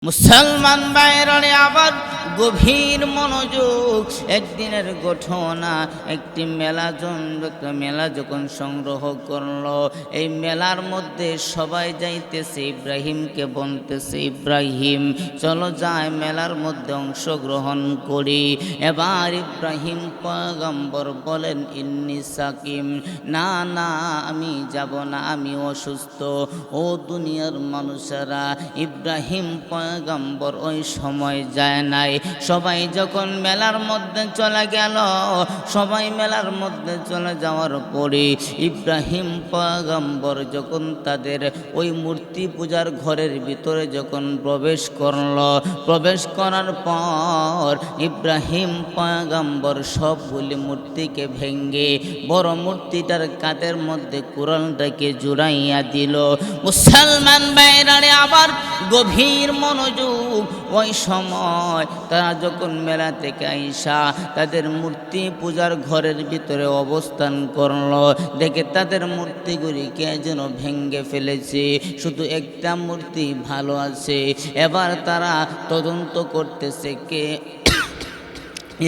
মুসলমান বাইরে আবার গভীর মনোযোগ। একদিনের ঘটনা, একটি মেলা যখন সংগ্রহ করলো, এই মেলার মধ্যে সবাই যাইতেছে, ইব্রাহিমকে বলতেছে, ইব্রাহিম চলো যায় মেলার মধ্যে অংশগ্রহণ করি। এবার ইব্রাহিম পয়গম্বর বলেন, ইন্নী সাকিম, না না আমি যাব না, আমি অসুস্থ। ও দুনিয়ার মানুষেরা, ইব্রাহিম পয়গম্বর ওই সময় যায় নাই। সবাই যখন মেলার মধ্যে চলে গেল, সবাই মেলার মধ্যে চলে যাওয়ার পরে ইব্রাহিম পয়গম্বর যখন তাদের ওই মূর্তি পূজার ঘরের ভিতরে যখন প্রবেশ করার পর ইব্রাহিম পয়গম্বর সবগুলি মূর্তিকে ভেঙ্গে বড় মূর্তিটার কাঁধের মধ্যে কোরআনটাকে জুড়াইয়া দিল। মুসলমান বাইরে আবার গভীর মনোযোগ। ওই সময় তারা যখন মেলা থেকে আইসা তাদের মূর্তি পূজার ঘরের ভিতরে অবস্থান করলো, দেখে তাদের মূর্তিগুলিকে যেন ভেঙ্গে ফেলেছে, শুধু একটা মূর্তি ভালো আছে। এবার তারা তদন্ত করতেছে কে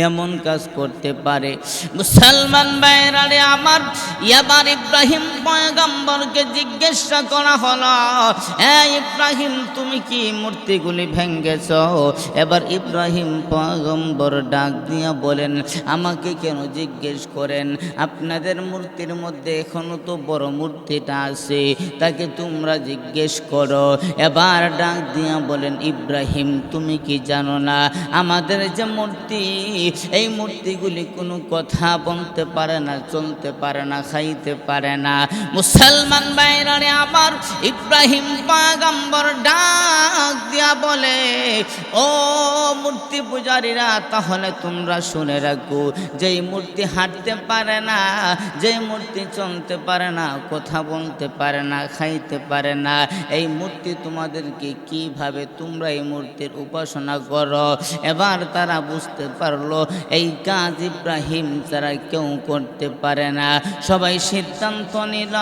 এমন কাজ করতে পারে। মুসলমান ভাইরা আমার, এবার ইব্রাহিম পয়গম্বরকে জিজ্ঞাসা করা হলো, ইব্রাহিম তুমি কি মূর্তিগুলি ভেঙ্গেছ? এবার ইব্রাহিম পয়গম্বর ডাক দিয়া বলেন, আমাকে কেন জিজ্ঞেস করেন? আপনাদের মূর্তির মধ্যে এখনো তো বড় মূর্তিটা আছে, তাকে তোমরা জিজ্ঞেস করো। এবার ডাক দিয়া বলেন, ইব্রাহিম তুমি কি জানো না আমাদের যে মূর্তি, এই মূর্তিগুলি কোনো কথা বলতে পারে না, চলতে পারে না, খাইতে পারে না। মুসলমান ভাইরা আমার, ইব্রাহিম পয়গম্বর ডাক দিয়া বলে, ও মূর্তি পূজারীরা, তাহলে তোমরা শুনে রাখো, যেই মূর্তি হাঁটতে পারে না, যেই মূর্তি চলতে পারে না, কথা বলতে পারে না, খাইতে পারে না, এই মূর্তি তোমাদেরকে কিভাবে তোমরা এই মূর্তির উপাসনা করো? এবার তারা বুঝতে পারলো এই কাজ ইব্রাহিম ছাড়া কেউ করতে পারে না। সবাই সিদ্ধান্ত নিল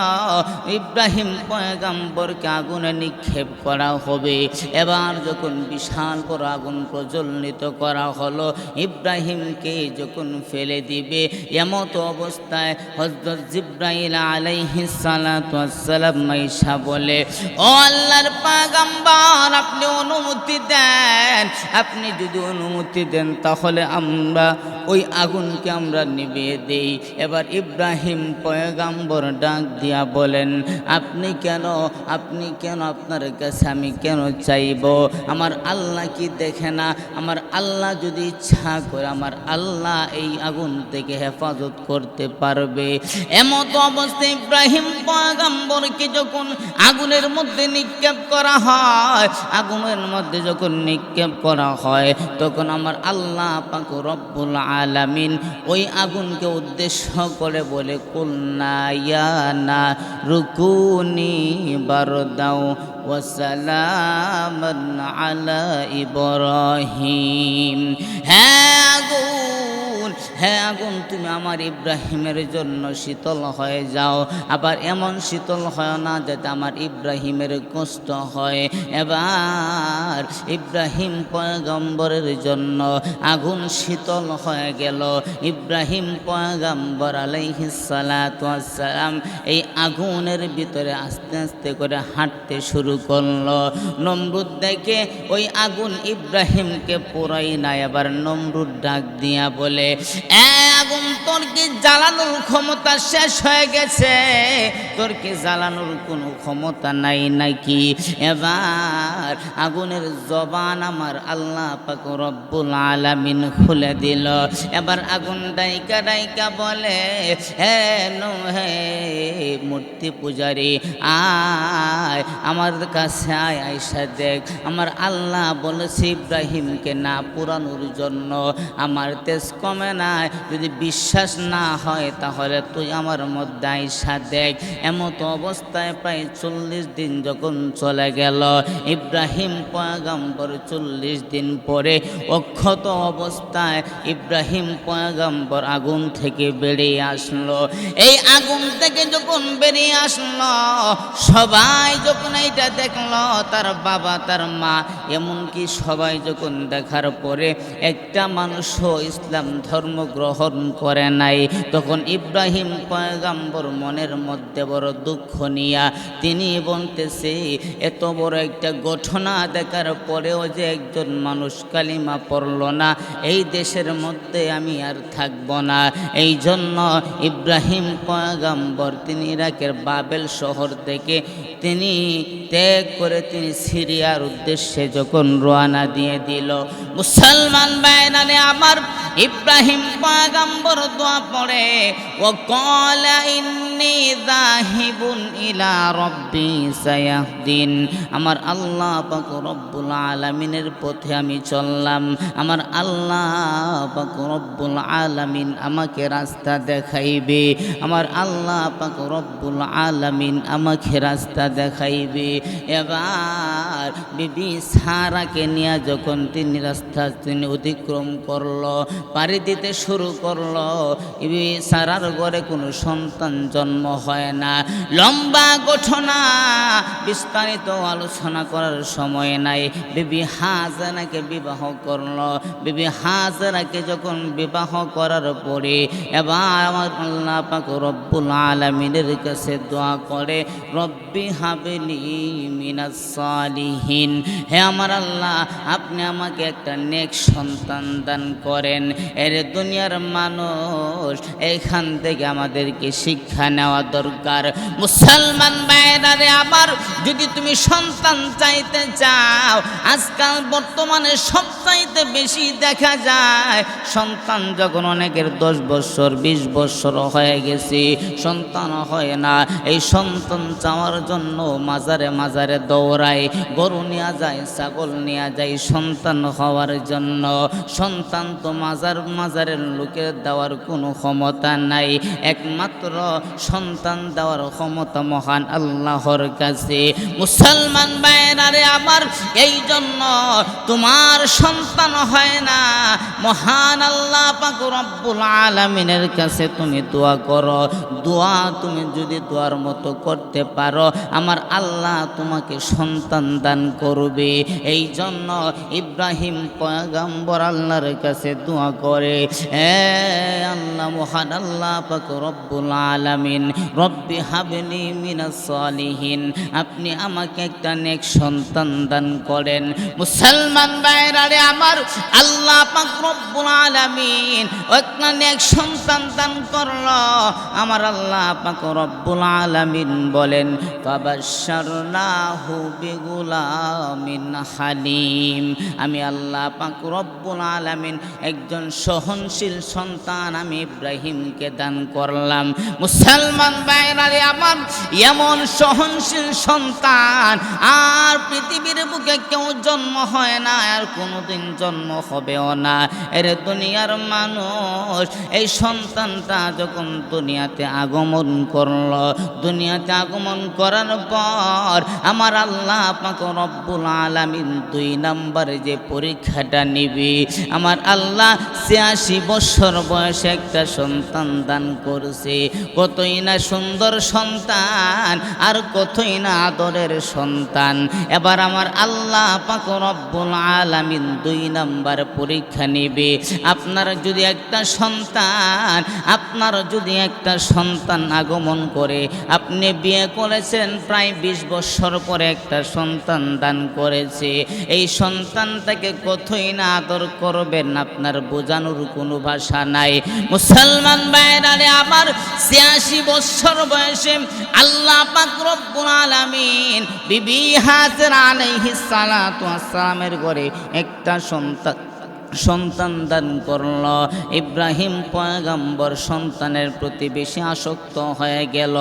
ইব্রাহিম পয়গম্বরকে আগুনে নিক্ষেপ করা হবে। এবার যখন বিশাল বড় আগুন প্রজ্বলিত করা হলো, ইব্রাহিমকে যখন ফেলে দিবে, এমত অবস্থায় হযরত জিবরাইল আলাইহিস সালাতু ওয়াস সালাম মাইশা বলে, ও আল্লাহর পয়গম্বর আপনি অনুমতি দেন, আপনি যদি অনুমতি দেন তাহলে আমরা ওই আগুনকে আমরা নিভিয়ে দেই। এবার ইব্রাহিম পয়গম্বর ডাক দিয়া বলেন, আপনি কেন আপনার কাছে আমি কেন চাইব? আমার আল্লাহ কি দেখে না? আমার আল্লাহ যদি ইচ্ছা করে, আমার আল্লাহ এই আগুন থেকে হেফাজত করতে পারবে। এমত অবস্থায় ইব্রাহিম পয়গম্বরকে যখন আগুনের মধ্যে নিক্ষেপ করা হয়, আগুনের মধ্যে যখন নিক্ষেপ করা হয়, তখন আমার আল্লাহ পাক রব্বুল আলামিন ওই আগুনকে উদ্দেশ্য করে বলে, কুলনা ইয়া নারুকুনি বারদাও ওয়া সালামান আলা ইব্রাহিম। হ্যাঁ আগুন তুমি আমার ইব্রাহিমের জন্য শীতল হয়ে যাও, আবার এমন শীতল হয় না যাতে আমার ইব্রাহিমের কষ্ট হয়। এবার ইব্রাহিম পয়গম্বরের জন্য আগুন শীতল হয়ে গেল। ইব্রাহিম পয়গম্বর আলাইহিস সালাতু ওয়াস সালাম এই আগুনের ভিতরে আস্তে আস্তে করে হাঁটতে শুরু করলো। নমরুদ দেখে ওই আগুন ইব্রাহিমকে পোড়াই না। এবার নমরুদ ডাক দিয়া বলে, আগুন তোর কি জ্বালানোর ক্ষমতা শেষ হয়ে গেছে? তোর কি জ্বালানোর কোনো ক্ষমতা নাই নাকি? এবার আগুনের জবান আমার আল্লাহ পাক রব্বুল আলামিন খুলে দিল। এবার আগুন ডাইকা বলে, হে মূর্তি পূজারী, আয় আমার কাছে আয়, আয়সা দেখ, আমার আল্লাহ বলেছে ইব্রাহিমকে না পুরানোর জন্য। আমার তেজ কমে না, যায়, যদি বিশ্বাস না হয় তাহলে তুই আমার মধ্যে আইসা দেখ। এমত অবস্থায় প্রায় 40 দিন যখন চলে গেল, ইব্রাহিম পয়গম্বর 40 দিন পরে অক্ষত অবস্থায় ইব্রাহিম পয়গম্বর আগুন থেকে বেরিয়ে আসলো। এই আগুন থেকে যখন বেরিয়ে আসলো, সবাই যখন এইটা দেখলো, তার বাবা তার মা এমনকি সবাই যখন দেখার পরে একটা মানুষও ইসলাম ধর্ম গ্রহণ করে নাই, তখন ইব্রাহিম পয়গম্বর মনের মধ্যে বড় দুঃখ নিয়া তিনি বলতেছে, এত বড় একটা ঘটনা দেখার পরেও যে একজন মানুষ কালিমা পড়ল না, এই দেশের মধ্যে আমি আর থাকব না। এই জন্য ইব্রাহিম পয়গম্বর তিনি ইরাকের বাবেল শহর থেকে তিনি ত্যাগ করে তিনি সিরিয়ার উদ্দেশ্যে যখন রওনা দিয়ে দিল। মুসলমান ভাইরানে আমার, ইব্রাহিম পয়গম্বর দোয়া পড়ে, ও ক্বালা ইন্নী যাহিবুন ইলা রাব্বি সায়াহদিন, আমার আল্লাহ পাক রব্বুল আলামিনের পথে আমি চললাম, আমার আল্লাহ পাক রব্বুল আলামিন আমাকে রাস্তা দেখাইবে, আমার আল্লাহ পাক রব্বুল আলামিন আমাকে রাস্তা দেখাইবে। এবার বিবি সারাকে নিয়ে যখন তিনি রাস্তা তিনি অতিক্রম করলো, পাড়ি দিতে শুরু করলো, বিবি সারার ঘরে কোনো সন্তান জন্ম হয় না। লম্বা ঘটনা, বিস্তারিত আলোচনা করার সময় নাই। বিবি হাজেরাকে বিবাহ করলো। বিবি হাজেরাকে যখন বিবাহ করার পরে এবার আমার আল্লাহ পাক রব্বুল আলামিনের কাছে দোয়া করে, রব্বি হাবলি মিনাস সালিহিন, হে আমার আল্লাহ আপনি আমাকে একটা নেক সন্তান দান করেন। এর দুনিয়ার মানুষ এইখান থেকে আমাদেরকে শিক্ষা নেওয়া দরকার। মুসলমান ভাইরারে আমার, যদি তুমি সন্তান চাইতে চাও, আজকাল বর্তমানে সবচাইতে বেশি দেখা যায় সন্তান যখন অনেকের 10 বছর 20 বছর হয়ে গেছে সন্তান হয় না। এই সন্তান চাওয়ার জন্য মাজারে মাজারে দৌড়ায়, গরু নেওয়া যায়, ছাগল নেওয়া যায় সন্তান হওয়ার জন্য। সন্তান তো মাজারের লোকের দেওয়ার কোনো ক্ষমতা নাই, একমাত্র সন্তান দেওয়ার ক্ষমতা মহান আল্লাহর কাছে। মুসলমান ভাইরারে আমার, এই জন্য তোমার সন্তান হয় না, মহান আল্লাহ পাক রব্বুল আলামিনের কাছে তুমি দোয়া করো। দোয়া তুমি যদি দোয়ার মতো করতে পারো, আমার আল্লাহ তোমাকে সন্তান দান করবে। এই জন্য ইব্রাহিম পয়গম্বর আল্লাহর কাছে দোয়া করে, হে আল্লাহ, মহান আল্লাহ পাক রব্বুল আলামিন, রব্বি হাবলি মিনাস সালিহিন, আপনি আমাকে একটা নেক সন্তান দান করেন। মুসলমান ভাইরারে আমার, আল্লাহ পাক রব্বুল আলামিন একটা নেক সন্তান দান করলো। আমার আল্লাহ পাক রব্বুল আলামিন বলেন, ফাবাশশারনাহু বিগুলামিন হালিম, আমি আল্লাহ পাক রব্বুল আলামিন একজন সহনশীল সন্তান আমি ইব্রাহিমকে দান করলাম। মুসলমান ভাইরারে আমার, এমন সহনশীল সন্তান আর পৃথিবীর বুকে কেউ জন্ম হয় না, আর কোনোদিন জন্ম হবেও না। এর দুনিয়ার মানুষ, এই সন্তানটা যখন দুনিয়াতে আগমন করলো, দুনিয়াতে আগমন করার পর আমার আল্লাহ পাক রব্বুল আলামিন 2 নম্বরে যে পরীক্ষাটা নিবি, আমার আল্লাহ 86 বছর বয়সে একটা সন্তান দান করছে। কতই না সুন্দর সন্তান, আর কতই না আদরের সন্তান। এবার আমার আল্লাহ পাক রব্বুল আলামিন 2 নম্বর পরীক্ষা নেবে। আপনার যদি একটা সন্তান আগমন করে, আপনি বিয়ে করেছেন, প্রায় 20 বছর পরে একটা সন্তান দান করেছে, এই সন্তানটাকে কতই না আদর করবেন, আপনার বোঝানোর কোনো ভাষা নাই। মুসলমান ভাইরারে আমার, 86 বছর বয়সে আল্লাহ পাক রব্বুল আলামিন বিবি হাজেরা আলাইহিস সালাতু ওয়াস সালামের ঘরে একটা সন্তান সন্তান দান করল। ইব্রাহিম পয়গম্বর সন্তানের প্রতি বেশি আসক্ত হয়ে গেল,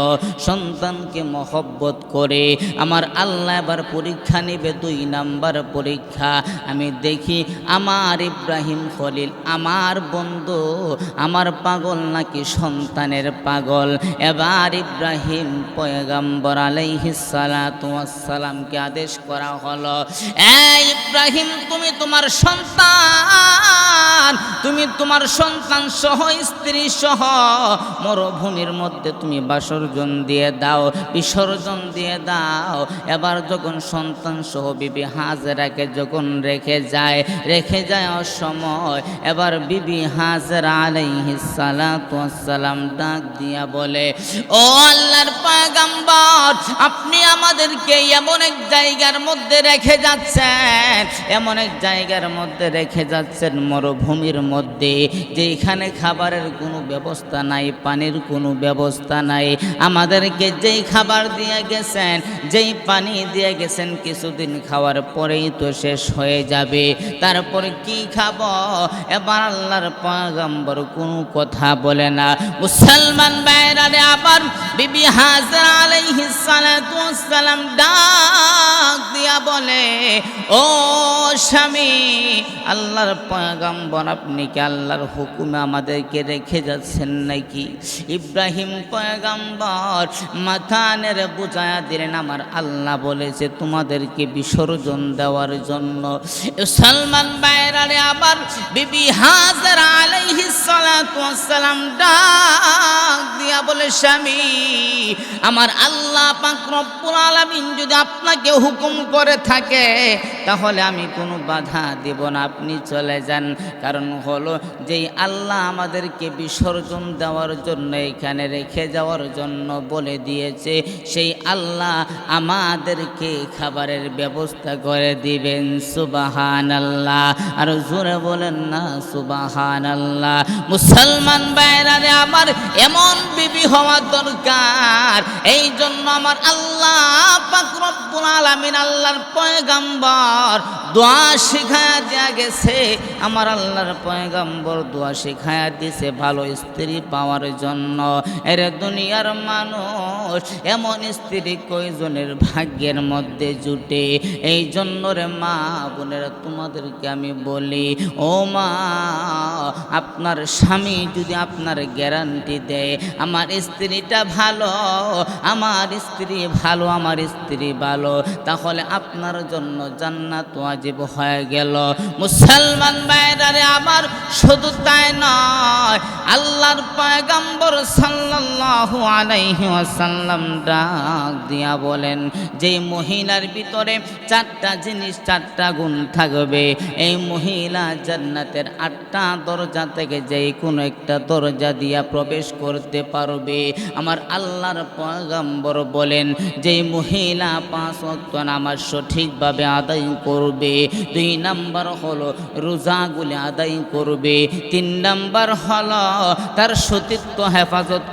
সন্তানকে মহব্বত করে। আমার আল্লাহ এবার পরীক্ষা নেবে, 2 নাম্বার পরীক্ষা। আমি দেখি আমার ইব্রাহিম খলিল, আমার বন্ধু, আমার পাগল নাকি সন্তানের পাগল। এবার ইব্রাহিম পয়গম্বর আলাইহিস সালাতু ওয়াস সালামকে আদেশ করা হলো, এই ইব্রাহিম, তুমি তোমার সন্তান সহ স্ত্রী সহ মরুভূমির মধ্যে তুমি বিসর্জন দিয়ে দাও। এবার যখন সন্তান সহ বিবি হাজেরাকে যখন রেখে যায় অসময়, এবার বিবি হাজেরা আলাইহিস সালাতু ওয়াস সালাম ডাক দিয়া বলে, ও আল্লাহর পয়গম্বর, আপনি আমাদেরকে এমন এক জায়গার মধ্যে রেখে যাচ্ছেন মরুভূমির মধ্যে, যেখানে খাবারের কোনো ব্যবস্থা নাই, পানির কোনো ব্যবস্থা নাই। আমাদেরকে যেই খাবার দিয়ে গেছেন, যেই পানি দিয়ে গেছেন, কিছুদিন খাওয়ার পরেই তো শেষ হয়ে যাবে, তারপরে কি খাবো? এবার আল্লাহর পয়গম্বর কোনো কথা বলে না। মুসলমান ভাইরা, আবার বিবি হাজেরা আলাইহিস সালাতু ওয়াস সালাম ডাক দিয়া বলে, ও স্বামী, আল্লাহর পয়গম্বর, আপনি কি আল্লাহর হুকুমে আমাদেরকে রেখে যাচ্ছেন নাকি? ইব্রাহিম পয়গম্বর মাথা নেড়ে বুঝায়া দিলেন, আমার আল্লাহ বলেছে তোমাদেরকে বিসর্জন দেওয়ার জন্য। সালমান বাইরারে আবার বিবি হাজেরা আলাইহিস সালাতু ওয়াস সালাম ডাক দিয়া বলে, স্বামী, আমার আল্লাহ পাক রব্বুল আলামিন যদি আপনাকে হুকুম করে থাকে, তাহলে আমি কোনো বাধা দেব না, আপনি চলে যান। কারণ হলো, যেই আল্লাহ আমাদেরকে বিসর্জন দেওয়ার জন্য, এখানে রেখে যাওয়ার জন্য বলে দিয়েছে, সেই আল্লাহ আমাদেরকে খাবারের ব্যবস্থা করে দিবেন। সুবহানাল্লাহ। আর জোরে বলেন না সুবহানাল্লাহ। মুসলমান ভাইরা আমার, এমন বিবি হওয়া দরকার। এই জন্য আমার আল্লাহ পাক রব্বুল আলামিন, আল্লাহর পয়গম্বর দোয়া শিখায়া দিয়া গেছে। আমার আল্লাহর পয়গম্বর দোয়া শিখায়া দিছে ভালো স্ত্রী পাওয়ার জন্য। এর দুনিয়ার মানুষ, এমন স্ত্রী কয়জনের ভাগ্যের মধ্যে জুটে? এই জন্য রে মা বোনেরা, তোমাদেরকে আমি বলি, ও মা, আপনার স্বামী যদি আপনার গ্যারান্টি দেয়, আমার স্ত্রীটা ভালো, আমার স্ত্রী ভালো, আমার স্ত্রী ভালো, তাহলে আপনার জন্য জান্নাত ওয়াজিব হয়ে গেল। মুসলমান ভাইরা আমার, শুধু তাই নয়, আল্লাহর পয়গম্বর সাল্লাল্লাহু আলাইহি ওয়াসাল্লাম ডাক দিয়া বলেন, যে মহিলার ভিতরে 4টা জিনিস, 4টা গুণ থাকবে, এই মহিলা জান্নাতের 8টা দরজা থেকে যে কোনো একটা দরজা দিয়া প্রবেশ করতে পারবে। আমার আল্লাহর পয়গম্বর বলেন, যে মহিলা 5 ওয়াক্ত নামাজ সঠিকভাবে আদায় করবে, 2 নাম্বার হলো রোজাগুলি আদায় করবে, 3 নাম্বার হলো তার সতীত্ব হেফাজত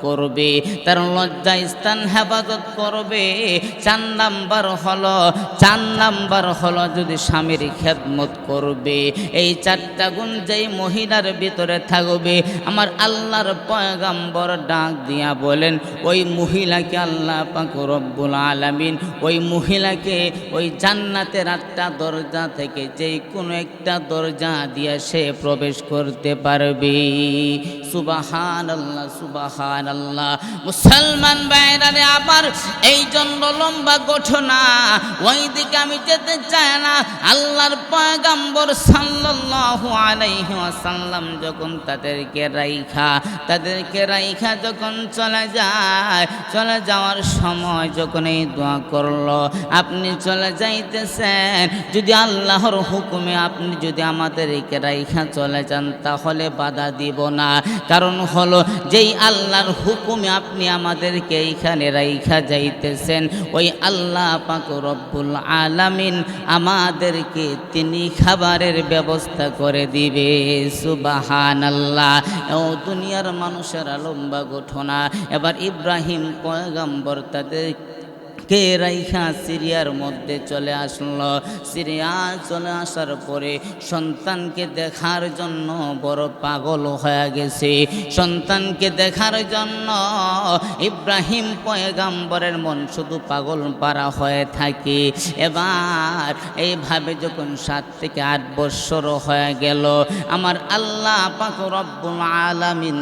করবে, তার লজ্জা স্থান হেফাজত করবে, 4 নাম্বার হলো যদি স্বামীর খেদমত করবে। এই 4টা গুণ যেই মহিলার ভিতরে থাকবে, আমার আল্লাহর পয়গম্বর ডাক দিয়া বলেন, ওই মহিলাকে আল্লাহ পাক রব্বুল আলামিন, ওই মহিলাকে ওই জান্নাতের 8টা দরজা থেকে যেই কোনো একটা দরজা দিয়ে সে প্রবেশ করতে পারবে। সুবহানাল্লাহ, সুবহানাল্লাহ। মুসলমান ভাইরা আবার, এই জন্য লম্বা ঘটনা, ওই দিকে আমি যেতে চাই না। আল্লাহর পয়গম্বর সাল্লাল্লাহু আলাইহি ওয়াসাল্লাম যখন তাদেরকে রাইখা যখন চলে যাওয়ার সময় যখন এই দোয়া করলো, আপনি চলে যাইতেছেন, যদি আল্লাহর হুকুমে আপনি যদি আমাদেরকে রাইখা চলে যান, তাহলে বাধা দিব না। কারণ হলো, যেই আল্লাহর হুকুমে আপনি আমাদেরকে এইখানে রাইখা যাইতেছেন, ওই আল্লাহ পাক রব্বুল আলামিন আমাদেরকে তিনি খাবারের ব্যবস্থা করে দিবে। সুবহানাল্লাহ। ও দুনিয়ার মানুষের লম্বা ঘটনা। এবার ইব্রাহিম পয়গম্বর তাদের কে রাইখা সিরিয়ার মধ্যে চলে আসলো। সিরিয়া চলে আসার পরে সন্তানকে দেখার জন্য বড় পাগল হয়ে গেছে। সন্তানকে দেখার জন্য ইব্রাহিম পয়গাম্বরের মন শুধু পাগল পারা হয়ে থাকে। এবার এইভাবে যখন 7 থেকে 8 বছর হয়ে গেল, আমার আল্লাহ পাক রব্বুল আলামিন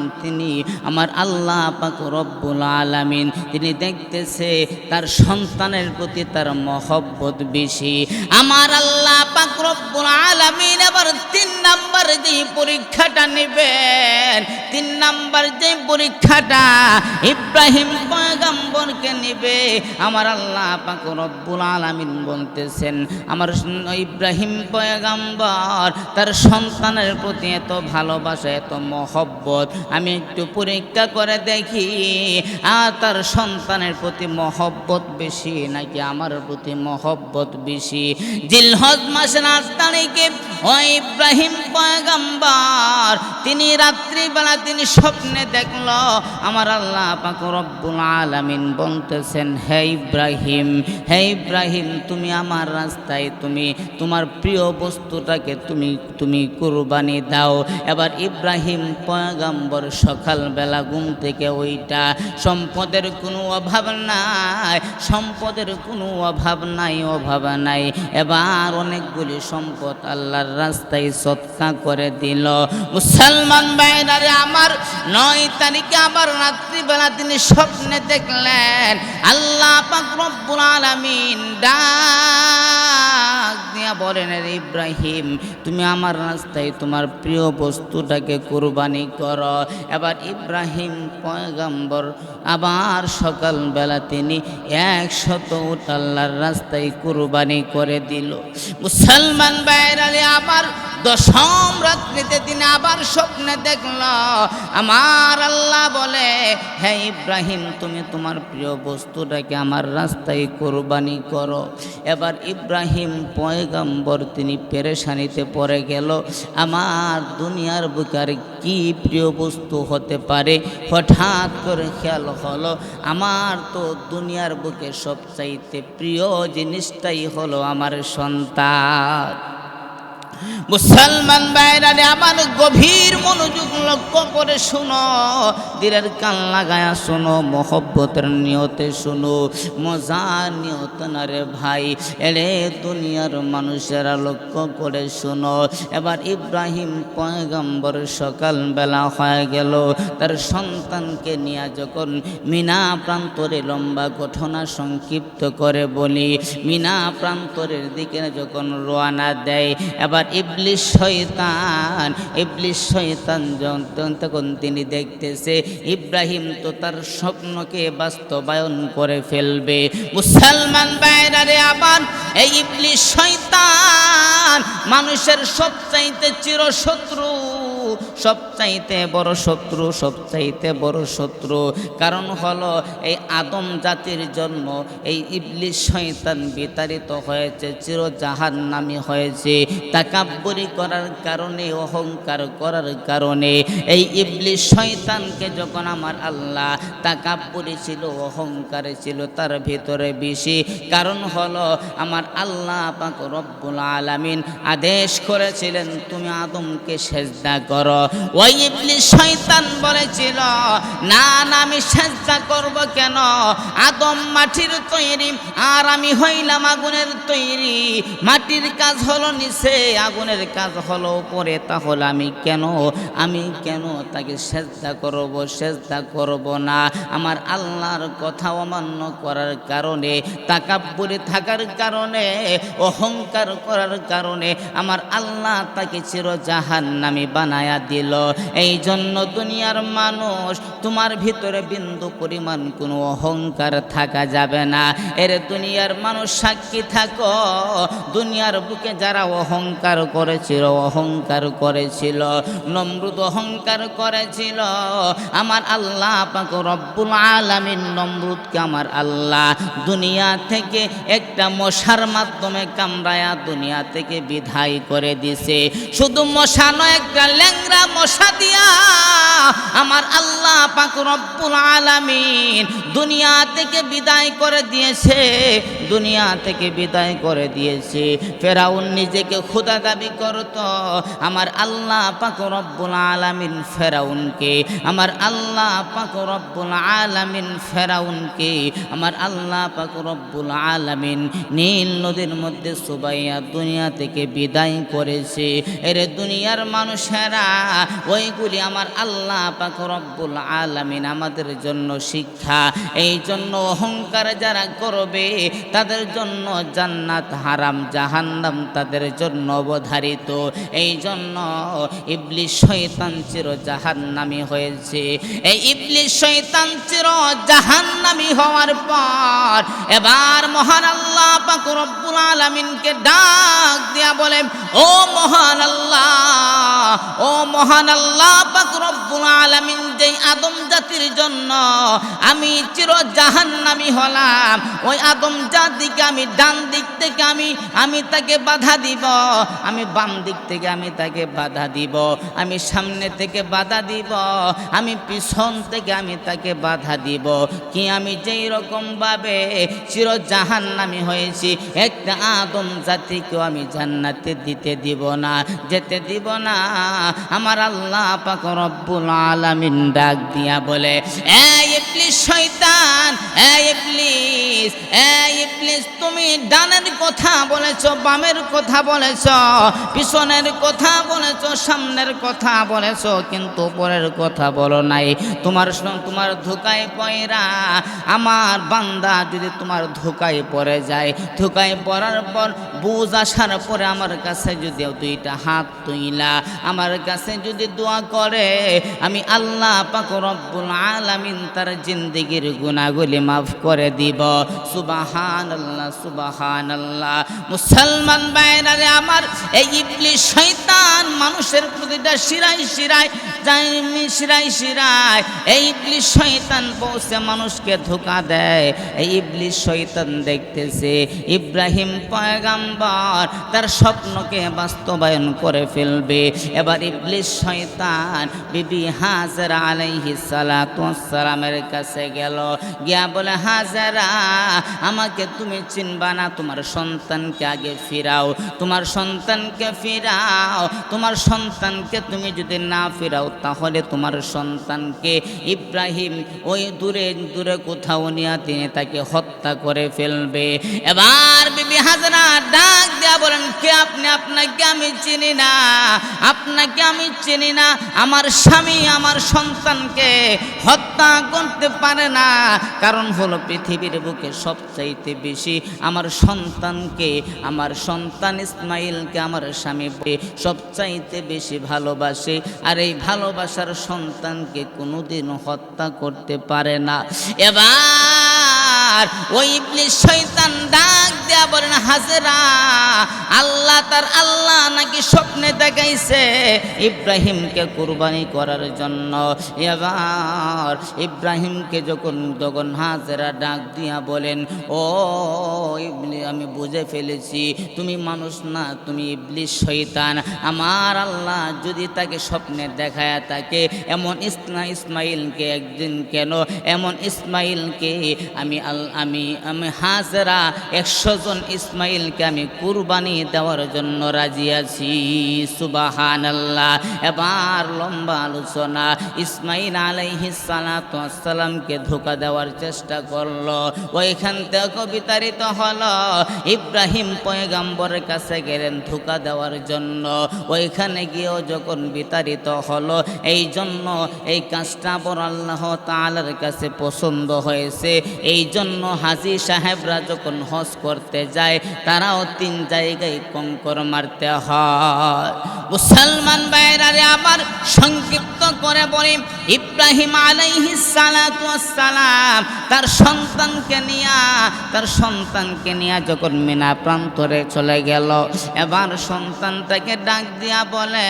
আমার আল্লাহ পাক রব্বুল আলামিন তিনি দেখতেছে তার সন্তানের প্রতি তার মহব্বত বেশি। আমার আল্লাহ পাক রব্বুল আলামিন এবার 3 নাম্বার যে পরীক্ষাটা নেবেন, 3 নাম্বার যে পরীক্ষাটা ইব্রাহিম পয়গম্বরকে নেবে, আমার আল্লাহ পাক রব্বুল আলামিন বলতেছেন আমার ইব্রাহিম পয়গম্বর তার সন্তানের প্রতি এত ভালোবাসা, এত মহব্বত, আমি একটু পরীক্ষা করে দেখি আর তার সন্তানের প্রতি মহব্বত বেশি নাকি আমার প্রতি মহব্বত বেশি। জিলহজ মাসের 8 তারিখে ওই ইব্রাহিম পয়গম্বর তিনি রাত্রিবেলা তিনি স্বপ্নে দেখল, আমার আল্লাহ পাক রব্বুল আলামিন বলতেছেন হে ইব্রাহিম তুমি আমার রাস্তায় তুমি তোমার প্রিয় বস্তুটাকে তুমি কুরবানি দাও। এবার ইব্রাহিম পয়গম্বর সকালবেলা ঘুম থেকে ওইটা, সম্পদের কোনো অভাব নাই, সম্পদের কোনো অভাব নাই। এবার অনেকগুলি সম্পদ আল্লাহর রাস্তায় সদকা করে দিল। মুসলমান ভাইরা আমার 9 তারিখে আবার রাত্রিবেলা তিনি স্বপ্নে দেখলেন আল্লাহ পাক রব্বুল আলামিন ডাক দিয়া বলেন ইব্রাহিম তুমি আমার রাস্তায় তোমার প্রিয় বস্তুটাকে কুরবানি করো। এবার ইব্রাহিম পয়গম্বর আবার সকালবেলা তিনি 100 উট আল্লাহর রাস্তায় কুরবানি করে দিল। মুসলমান ভাইরা আবার 10ম রাত্রিতে তিনি আবার স্বপ্নে দেখল, আমার আল্লাহ বলে হে ইব্রাহিম তুমি তোমার প্রিয় বস্তুটাকে আমার রাস্তায় কুরবানি করো। এবার ইব্রাহিম পয়গম্বর তিনি পেরেশানিতে পড়ে গেল, আমার দুনিয়ার বুকে আর কি প্রিয় বস্তু হতে পারে। হঠাৎ করে খেয়াল হলো আমার তো দুনিয়ার বুকে সবচাইতে প্রিয় জিনিসটাই হলো আমার সন্তান। মুসলমান ভাইরা আমার গভীর মনোযোগ লক্ষ্য করে শুনো, দিলের কান লাগায়া শুনো, মহব্বতের নিয়তে শুনো, মজার নিয়ত না রে ভাই, এরে দুনিয়ার মানুষেরা লক্ষ্য করে শুনো। এবার ইব্রাহিম পয়গম্বর সকালবেলা হয়ে গেল, তার সন্তানকে নিয়ে যখন মিনা প্রান্তরে, লম্বা ঘটনা সংক্ষিপ্ত করে বলি, মিনা প্রান্তরের দিকে যখন রওনা দেয়, এবার ইবলিস শয়তান তখন তিনি দেখতেছে ইব্রাহিম তো তার স্বপ্নকে বাস্তবায়ন করে ফেলবে। মুসলমান ভাইরা আবার এই ইবলিস শয়তান মানুষের সবচাইতে চিরশত্রু, সবচাইতে বড় শত্রু। কারণ হলো এই আদম জাতির জন্য এই ইবলিস শয়তান বিতাড়িত হয়েছে, চির জাহান্নামী হয়েছে। তাকাব্বুরি করার কারণে, অহংকার করার কারণে এই ইবলিস শয়তানকে যখন আমার আল্লাহ, তাকাব্বুরি ছিল, অহংকারে ছিল তার ভিতরে বেশি। কারণ হলো আমার আল্লাহ পাক রব্বুল আলামিন আদেশ করেছিলেন তুমি আদমকে সেজদা করো। ওই ইবলিস শয়তান বলেছিল না আমি সেজদা করব কেন, আদম মাটির তৈরি আর আমি হইলাম আগুনের তৈরি, মাটির কাজ হলো নিচে, আগুনের কাজ হলো উপরে, তাহলে আমি কেন তাকে সেজদা করব না। আমার আল্লাহর কথা অমান্য করার কারণে, তাকাব্বুরে থাকার কারণে, অহংকার করার কারণে আমার আল্লাহ তাকে চির জাহান্নামী বানায়া দিল। এই জন্য দুনিয়ার মানুষ তোমার ভিতরে বিন্দু পরিমাণ কোনো অহংকার থাকা যাবে না। এর দুনিয়ার মানুষ সাক্ষী থাকো, দুনিয়ার বুকে যারা অহংকার করেছিল, নমরুদ অহংকার করেছিল, আমার আল্লাহ পাক রব্বুল আলামিন নমরুদকে আমার আল্লাহ দুনিয়া থেকে একটা মশার মাধ্যমে কামড়ায়া দুনিয়া থেকে বিদায় করে দিছে। শুধু মশা নয়, একটা ল্যাংড়া মশা দিয়া আমার আল্লাহ পাক রব্বুল আলামিন দুনিয়া থেকে বিদায় করে দিয়েছে, দুনিয়া থেকে বিদায় করে দিয়েছে। ফেরাউন নিজেকে খোদা দাবি করত। আমার আল্লাহ পাক রব্বুল আলামিন ফেরাউনকে, আমার আল্লাহ পাক রব্বুল আলামিন ফেরাউনকে, আমার আল্লাহ পাক রব্বুল আলামিন নীল নদীর মধ্যে চুবাইয়া দুনিয়া থেকে বিদায় করেছে। এরে দুনিয়ার মানুষেরা, ওইগুলি আমার আল্লাহ পাক রব্বুল আলামিন আমাদের জন্য শিক্ষা। এই জন্য অহংকার যারা করবে তাদের জন্য জান্নাত হারাম, জাহান্নাম তাদের জন্য অবধারিত। এই জন্য ইবলিস শয়তান চির জাহান্নামী হয়েছে। এই ইবলিস শয়তান চির জাহান্নামী হওয়ার পর এবার মহান আল্লাহ পাক রব্বুল আলামিনকে ডাক দিয়া বলে, ও মহান আল্লাহ, ও মহান আল্লাহ পাক রব্বুল আলামিন, যেই আদম জাতির জন্য আমি চির জাহান্নামী হলাম, ওই আদম জাতিকে আমি ডান দিক থেকে আমি তাকে বাধা দিব, আমি বাম দিক থেকে আমি তাকে বাধা দিব, আমি সামনে থেকে বাধা দিব, আমি পিছন থেকে আমি তাকে বাধা দিব। কি আমি যেই রকম ভাবে চির জাহান্নামী হয়েছি, একটা আদম জাতিকেও আমি জান্নাতে দিতে দিব না, যেতে দিব না। আমার আল্লাহ পাক রব্বুল আলামিন ডাক দিয়া বলে, এই ইবলিস শয়তান, এই ইবলিস, এই ইবলিস, তুমি ডানের কথা বলেছো, বামের কথা বলেছো, পিছনের কথা বলেছো, সামনের কথা বলেছো, কিন্তু পরের কথা বলো নাই। তোমার ধোকায় পয়রা আমার বান্দা যদি তোমার ধোকায় পড়ে যায়, ধোকায় পড়ার পর বুঝ আসার পরে আমার কাছে যদি দুইটা হাত তুইলা আমার কাছে যদি দোয়া করে, আমি আল্লাহ পাক রব্বুল আলামিন তার জিন্দেগির গুনাহগুলি মাফ করে দিব। সুবহানাল্লাহ, সুবহানাল্লাহ। মুসলমান ভাইরা আমার, এই ইবলিস শয়তান মানুষের প্রতিটা শিরায় শিরায় শিরায় শিরায় এই ইবলিস শয়তান পৌঁছে মানুষকে ধোঁকা দেয়। এই ইবলিস শয়তান দেখতেছে ইব্রাহিম পয়গাম্বর তার স্বপ্নকে বাস্তবায়ন করে ফেলবে। এবার ইবলিস শয়তান বিবি হাজেরা আলাইহিস সালাতু ওয়াস সালামের কাছে গেল, গিয়া বলে, হাজেরা, আমাকে তুমি চিনবা না, তোমার সন্তানকে আগে ফিরাও, তোমার সন্তানকে ফিরাও, তোমার সন্তানকে তুমি যদি না ফিরাও তাহলে তোমার সন্তানকে ইব্রাহিম ওই দূরে দূরে কোথাও নিয়ে তিনি তাকে হত্যা করে ফেলবে। এবার বিবি হাজেরা ডাক দিয়া বলেন, কে আপনি? আপনাকে আমি চিনি না, আপনাকে আমি চিনি না। আমার স্বামী আমার সন্তানকে হত্যা করতে পারে না, কারণ হলো পৃথিবীর বুকে সবচাইতে বেশি আমার সন্তানকে, আমার সন্তান ইসমাইলকে আমার স্বামী সবচাইতে বেশি ভালোবাসে, আর এই ভালোবাসার সন্তানকে কোনোদিন হত্যা করতে পারে না। এবার ওই ইবলিস শয়তান ডাক দেয়া বলেন, হাজেরা, আল্লাহ নাকি স্বপ্নে দেখাইছে ইব্রাহিমকে কুরবানি করার জন্য। এবার ইব্রাহিমকে যখন হাজেরা ডাক দিয়া বলেন, ও ইবলিস, আমি বুঝে ফেলেছি তুমি মানুষ না, তুমি ইবলিস শয়তান। আমার আল্লাহ যদি তাকে স্বপ্নে দেখায় তাকে এমন ইসমাইলকে একদিন কেন, এমন ইসমাইলকে আমি হাজেরা 100 জন ইসমাইলকে আমি কুরবানি দেওয়ার জন্য রাজি আছি। সুবহানাল্লাহ। এবার লম্বা আলোচনা। ইসমাইল আলাইহিস সালাতু ওয়াস সালামকে ধোঁকা দেওয়ার চেষ্টা করলো, ওইখান থেকে বিতাড়িত হলো। ইব্রাহিম পয়গম্বরের কাছে গেলেন ধোঁকা দেওয়ার জন্য, ওইখানে গিয়েও যখন বিতাড়িত হলো। এই জন্য এই কাজটা বড় আল্লাহ তাআলার কাছে পছন্দ হয়েছে। এই জন্য হাজী সাহেবরা যখন হজ করতে যায় তারাও 3 জায়গায় কঙ্কর মারতে হয়। মুসলমান ভাইরা আমার, সংক্ষিপ্ত করে বলি, ইব্রাহিম আলাইহিস সালাতু ওয়াস সালাম তার সন্তানকে নিয়ে যখন মিনা প্রান্তরে চলে গেল, এবার সন্তানটাকে ডাক দিয়া বলে,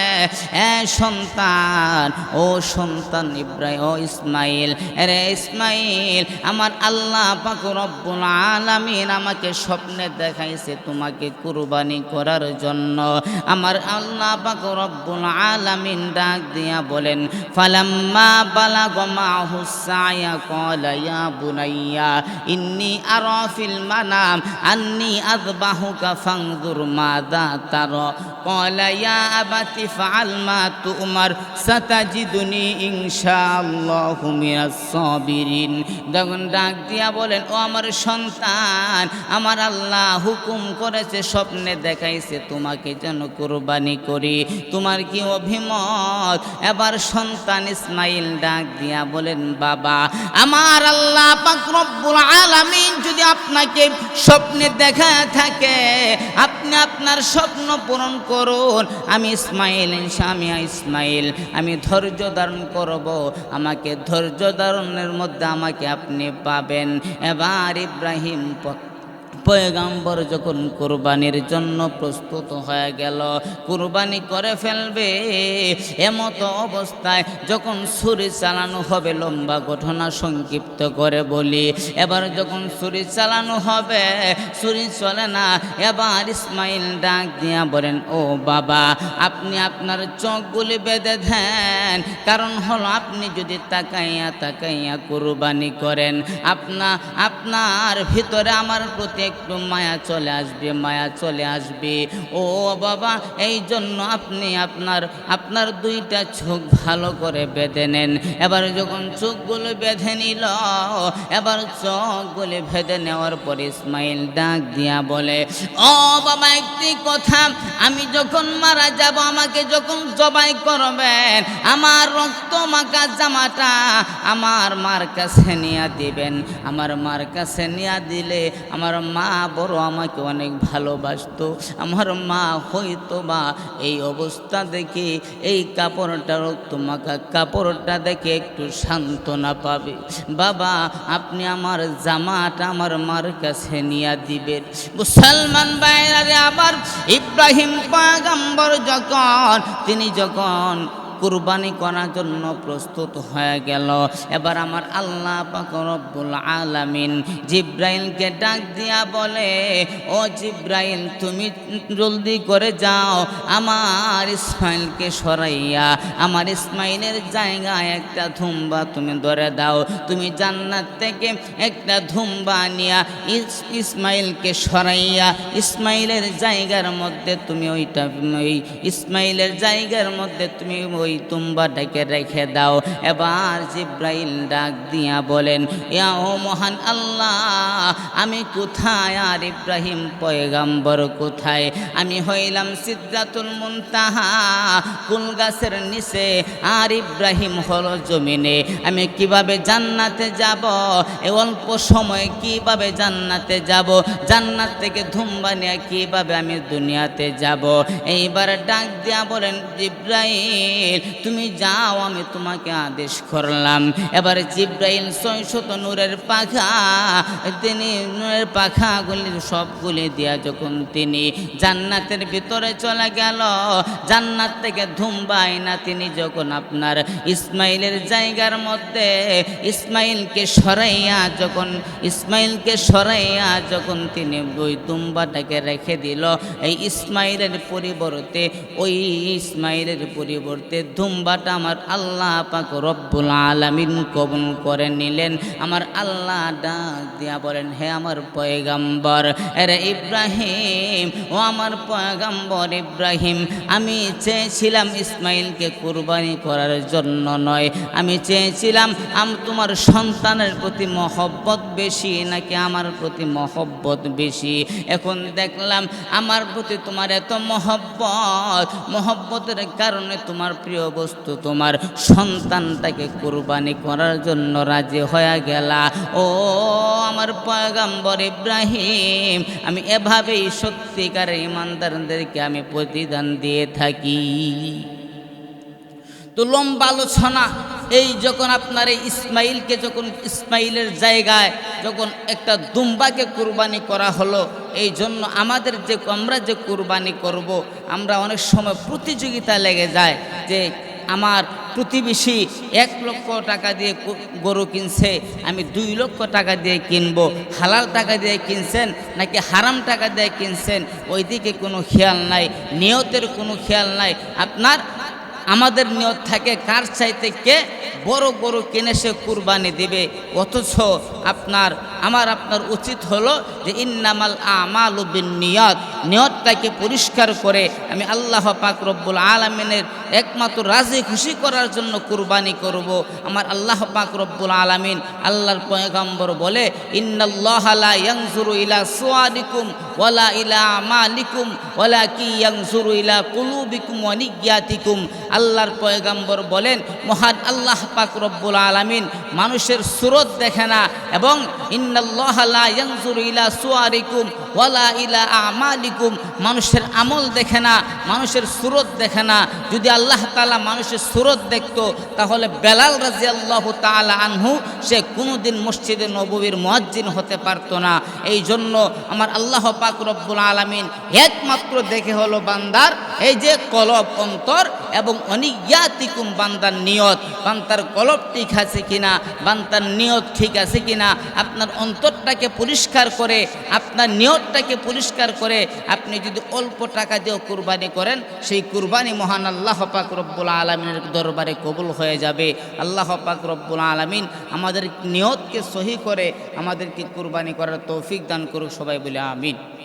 এ সন্তান, ও সন্তান ইব্রাহিম, ও ইসমাইল, আরে ইসমাইল, আমার আল্লাহ পাক রব্বুল আলামিন আমাকে স্বপ্নে দেখাইছে তোমাকে কুরবানি করার করার জন্য। আমার আল্লাহ পাক রব্বুল আলামিন ডাক দিয়া বলেন, ফালাম্মা বালাগা মাহুস সায়া ক্বালা ইয়া বুনাইয়া ইন্নী আরা ফিল মানাম আন্নী আযবাহুকা ফানজুর মাযা তারা ক্বালা ইয়া আবাতি ফাআল মা তু'মার সাতাজিদুনি ইনশাআল্লাহু মিনাস সাবিরিন। তখন ডাক দিয়া বলেন, ও আমার সন্তান, আমার আল্লাহ হুকুম করেছে, স্বপ্নে দেখাইছে তোমাকে যেন কুরবানি করি, তোমার কি অভিমত? এবার সন্তান ইসমাইল ডাক দিয়া বলেন, বাবা, আমার আল্লাহ পাক রব্বুল আলামিন যদি আপনাকে স্বপ্নে দেখা থাকে, আপনি আপনার স্বপ্ন পূরণ করুন। আমি ইসমাইল আমি ধৈর্য ধারণ করব, আমাকে ধৈর্য ধারণের মধ্যে আমাকে আপনি পাবেন। এবার ইব্রাহিম পয়গাম্বর যখন কুরবানির জন্য প্রস্তুত হয়ে গেল, কুরবানি করে ফেলবে, এমত অবস্থায় যখন ছুরি চালানো হবে, লম্বা ঘটনা সংক্ষিপ্ত করে বলি, এবার যখন ছুরি চালানো হবে, ছুরি চলে না। এবার ইসমাইল ডাক দিয়া বলেন, ও বাবা, আপনি আপনার চোখগুলি বেঁধে দেন, কারণ হলো আপনি যদি তাকাইয়া কুরবানি করেন, আপনার ভিতরে আমার প্রতি একটু মায়া চলে আসবে। ও বাবা, এই জন্য আপনি আপনার দুইটা চোখ ভালো করে বেঁধে নেন। এবার যখন চোখগুলো বেঁধে নিল, এবার চোখগুলো বেঁধে নেওয়ার পর ইসমাইল ডাক দিয়া বলে, ও বাবা, একটি কথা, আমি যখন মারা যাব, আমাকে যখন জবাই করবেন, আমার রক্ত মাখা জামাটা আমার মার কাছে নিয়ে দিবেন। আমার মার কাছে নিয়ে দিলে আমার মা বড় আমাকে অনেক ভালোবাসতো, আমার মা হয়তো বা এই অবস্থা দেখে, এই কাপড়টা রক্ত মাখা কাপড়টা দেখে একটু সান্ত্বনা পাবে। বাবা, আপনি আমার জামাটা আমার মার কাছে নিয়ে দিবেন। মুসলমান ভাইরা, আবার ইব্রাহিম পয়গম্বর তিনি যখন কুরবানি করার জন্য প্রস্তুত হয়ে গেল, এবার আমার আল্লাহ পাক রব্বুল আলামিন জিব্রাইলকে ডাক দিয়া বলে, ও জিব্রাইল, তুমি জলদি করে যাও, আমার ইসমাইলকে সরাইয়া আমার ইসমাইলের জায়গায় একটা ধুম্বা তুমি ধরে দাও। তুমি জান্নাত থেকে একটা ধুম্বা নিয়া ইসমাইলকে সরাইয়া ইসমাইলের জায়গার মধ্যে তুমি ইসমাইলের জায়গার মধ্যে তুমি ওই তুম্বাটাকে রেখে দাও। এবার জিব্রাইল ডাক দিয়া বলেন, ইয়া ও মহান আল্লাহ, আমি কোথায় আর ইব্রাহিম পয়গাম্বর কোথায়? আমি হইলাম সিদরাতুল মুনতাহা, কুল গাছের নিচে, আর ইব্রাহিম হলো জমিনে। আমি কিভাবে জান্নাতে যাব? এই অল্প সময় কিভাবে জান্নাতে যাব? জান্নাত থেকে ধুম্বা নিয়ে কিভাবে আমি দুনিয়াতে যাব? এইবার ডাক দিয়া বলেন, জিব্রাইল, তুমি যাও, আমি তোমাকে আদেশ করলাম। এবার জিব্রাইল 600 নূরের পাখা, তিনি নূরের পাখাগুলি সবগুলি দিয়া যখন তিনি জান্নাতের ভিতরে চলে গেল, জান্নাত থেকে ধুম্বাই না, তিনি যখন আপনার ইসমাইলের জায়গার মধ্যে ইসমাইলকে সরাইয়া যখন তিনি ওই ধুম্বাটাকে রেখে দিল, এই ইসমাইলের পরিবর্তে ধুম্বাটা আমার আল্লাহ পাক রব্বুল আলামিন কবুল করে নিলেন। আমার আল্লাহ ডাক দিয়া বলেন, হে আমার পয়গাম্বর আরে ইব্রাহিম, ও আমার পয়গাম্বর ইব্রাহিম, আমি চেয়েছিলাম ইসমাইলকে কুরবানি করার জন্য নয়, আমি চেয়েছিলাম তোমার সন্তানের প্রতি মহব্বত বেশি নাকি আমার প্রতি মহব্বত বেশি। এখন দেখলাম আমার প্রতি তোমার এত মহব্বতের কারণে তোমার প্রিয় বস্তু তোমার সন্তানটাকে কুরবানি করার জন্য রাজি হয়ে গেলা। ও আমার পয়গাম্বর ইব্রাহিম, আমি এভাবেই সত্যিকারের ইমানদারদেরকে আমি প্রতিদান দিয়ে থাকি। তো লম্বা আলোচনা, এই যখন আপনার এই ইসমাইলকে যখন ইসমাইলের জায়গায় যখন একটা দুম্বাকে কুরবানি করা হলো, এই জন্য আমরা যে কুরবানি করব, আমরা অনেক সময় প্রতিযোগিতা লেগে যায় যে আমার প্রতিবেশী 1 লক্ষ টাকা দিয়ে গরু কিনছে, আমি 2 লক্ষ টাকা দিয়ে কিনবো, হালাল টাকা দিয়ে কিনছেন নাকি হারাম টাকা দিয়ে কিনছেন ওইদিকে কোনো খেয়াল নাই, নিয়তের কোনো খেয়াল নাই। আমাদের নিয়ত থাকে কার চাইতে কে বড় গরু কিনে সে কুরবানি দিবে, অথচ আপনার উচিত হলো যে ইন্নামাল আমালু বিন্নিয়াত, নিয়তটাকে পরিষ্কার করে আমি আল্লাহ পাক রব্বুল আলামিনের একমাত্র রাজি খুশি করার জন্য কুরবানি করব। আমার আল্লাহ পাক রব্বুল আলামিন আল্লাহর পয়গম্বর বলে ইন্নাল্লাহা লা ইয়ানজুরু ইলা সুওয়ারিকুম ওয়ালা ইলা আমালিকুম ওয়ালাকি ইয়ানজুরু ইলা কুলুবিকুম ওয়া নিয়াতিকুম। আল্লাহর পয়গম্বর বলেন মহান আল্লাহ পাক রব্বুল আলামিন মানুষের সুরত দেখে না, এবং ইন্নাল্লাহা লা ইয়ানজুরু ইলা সুওয়ারিকুম ওয়ালা ইলা আমালিকুম, মানুষের আমল দেখে না, মানুষের সুরত দেখে না। যদি আল্লাহ তাআলা মানুষের সুরত দেখতো তাহলে বেলাল রাদিয়াল্লাহু তাআলা আনহু সে কোনোদিন মসজিদে নববীর মুয়াজ্জিন হতে পারতো না। এই জন্য আমার আল্লাহ পাক রব্বুল আলামিন একমাত্র দেখে হলো বান্দার এই যে কলব, অন্তর, এবং অনিয়াতিকুম বান্দার নিয়ত, বান্দার কলব ঠিক আছে কিনা, বান্দার নিয়ত ঠিক আছে কিনা। আপনার অন্তরটাকে পরিষ্কার করে, আপনার নিয়তটাকে পরিষ্কার করে আপনি যদি অল্প টাকা দিয়েও কুরবানি করেন, সেই কুরবানি মহান আল্লাহ পাক রব্বুল আলামিনের দরবারে কবুল হয়ে যাবে। আল্লাহ পাক রব্বুল আলামিন আমাদের নিয়তকে সহি করে আমাদেরকে কুরবানি করার তৌফিক দান করুক, সবাই বলে আমিন।